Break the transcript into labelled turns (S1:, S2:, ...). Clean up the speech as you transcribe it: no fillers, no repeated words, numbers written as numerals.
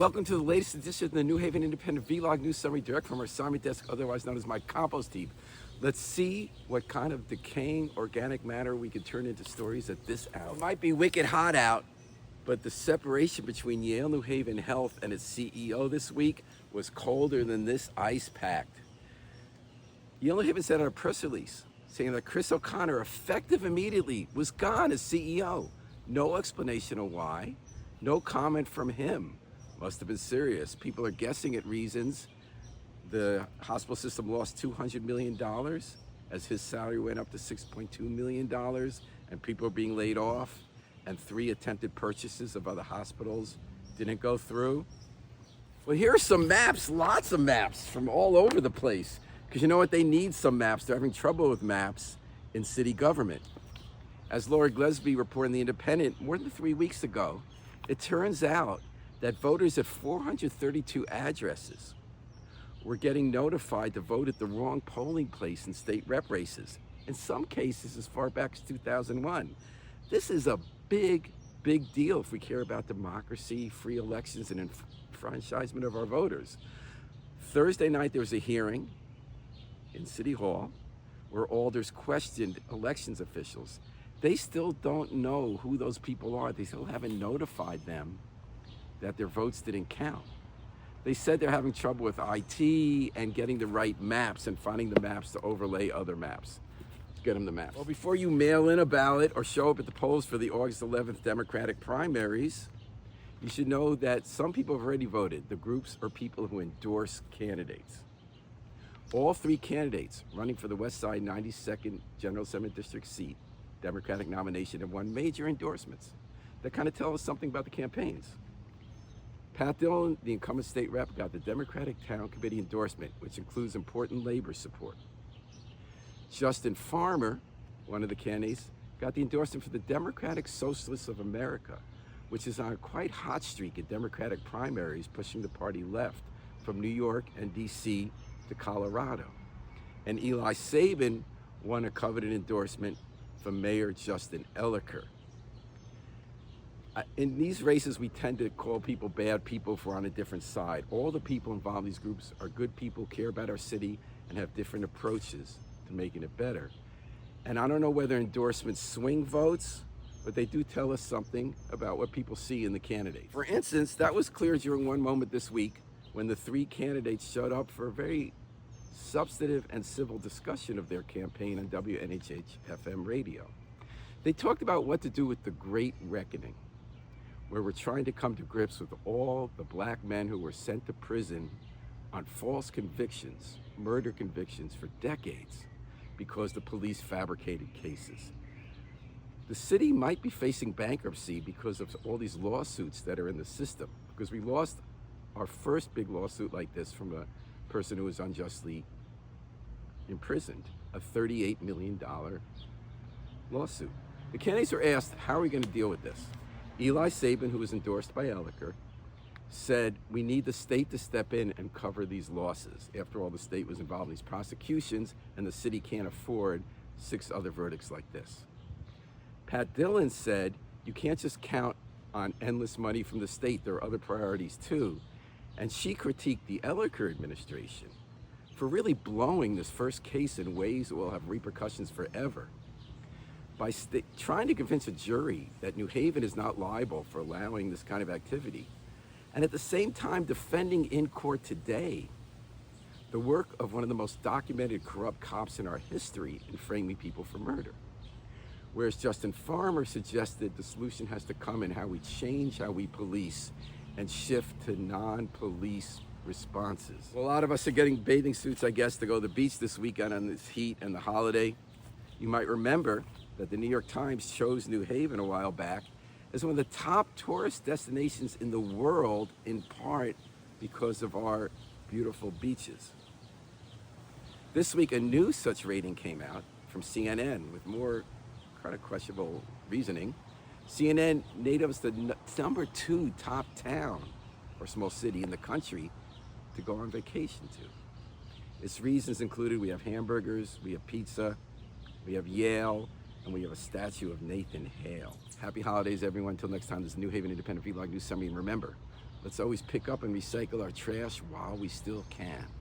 S1: Welcome to the latest edition of the New Haven Independent Vlog News Summary, direct from our assignment desk, otherwise known as my compost heap. Let's see what kind of decaying organic matter we can turn into stories at this hour. It might be wicked hot out, but the separation between Yale New Haven Health and its CEO this week was colder than this ice packed. Yale New Haven sent out a press release saying that Chris O'Connor, effective immediately, was gone as CEO. No explanation of why, no comment from him. Must have been serious. People are guessing at reasons. The hospital system lost $200 million as his salary went up to $6.2 million, and people are being laid off, and 3 attempted purchases of other hospitals didn't go through. Well, here are some maps, lots of maps from all over the place, because you know what? They need some maps. They're having trouble with maps in city government. As Laura Glesby reported in The Independent more than 3 weeks ago, it turns out that voters at 432 addresses were getting notified to vote at the wrong polling place in state rep races, in some cases as far back as 2001. This is a big, big deal if we care about democracy, free elections, and enfranchisement of our voters. Thursday night there was a hearing in City Hall where alders questioned elections officials. They still don't know who those people are. They still haven't notified them that their votes didn't count. They said they're having trouble with IT and getting the right maps and finding the maps to overlay other maps. Get them the maps. Well, before you mail in a ballot or show up at the polls for the August 11th Democratic primaries, you should know that some people have already voted. The groups are people who endorse candidates. All 3 candidates running for the West Side 92nd General Assembly District seat, Democratic nomination, have won major endorsements that kind of tell us something about the campaigns. Pat Dillon, the incumbent state rep, got the Democratic Town Committee endorsement, which includes important labor support. Justin Farmer, one of the candidates, got the endorsement for the Democratic Socialists of America, which is on a quite hot streak in Democratic primaries, pushing the party left from New York and DC to Colorado. And Eli Sabin won a coveted endorsement from Mayor Justin Elicker. In these races, we tend to call people bad people if we're on a different side. All the people involved in these groups are good people, care about our city, and have different approaches to making it better. And I don't know whether endorsements swing votes, but they do tell us something about what people see in the candidate. For instance, that was clear during one moment this week when the 3 candidates showed up for a very substantive and civil discussion of their campaign on WNHH-FM radio. They talked about what to do with the Great Reckoning, where we're trying to come to grips with all the black men who were sent to prison on false convictions, murder convictions for decades, because the police fabricated cases. The city might be facing bankruptcy because of all these lawsuits that are in the system, because we lost our first big lawsuit like this from a person who was unjustly imprisoned, a $38 million lawsuit. The candidates were asked, how are we going to deal with this? Eli Sabin, who was endorsed by Elicker, said, we need the state to step in and cover these losses. After all, the state was involved in these prosecutions, and the city can't afford 6 other verdicts like this. Pat Dillon said, you can't just count on endless money from the state. There are other priorities too. And she critiqued the Elicker administration for really blowing this first case in ways that will have repercussions forever, by trying to convince a jury that New Haven is not liable for allowing this kind of activity, and at the same time defending in court today the work of one of the most documented corrupt cops in our history in framing people for murder. Whereas Justin Farmer suggested the solution has to come in how we change how we police and shift to non-police responses. Well, a lot of us are getting bathing suits, I guess, to go to the beach this weekend on this heat and the holiday. You might remember that the New York Times chose New Haven a while back as one of the top tourist destinations in the world, in part because of our beautiful beaches. This week, a new such rating came out from CNN with more kind of questionable reasoning. CNN named us the number 2 top town or small city in the country to go on vacation to. Its reasons included we have hamburgers, we have pizza, we have Yale, and we have a statue of Nathan Hale. Happy holidays, everyone. Until next time, this is New Haven Independent Vlog News Summary. And remember, Let's always pick up and recycle our trash while we still can.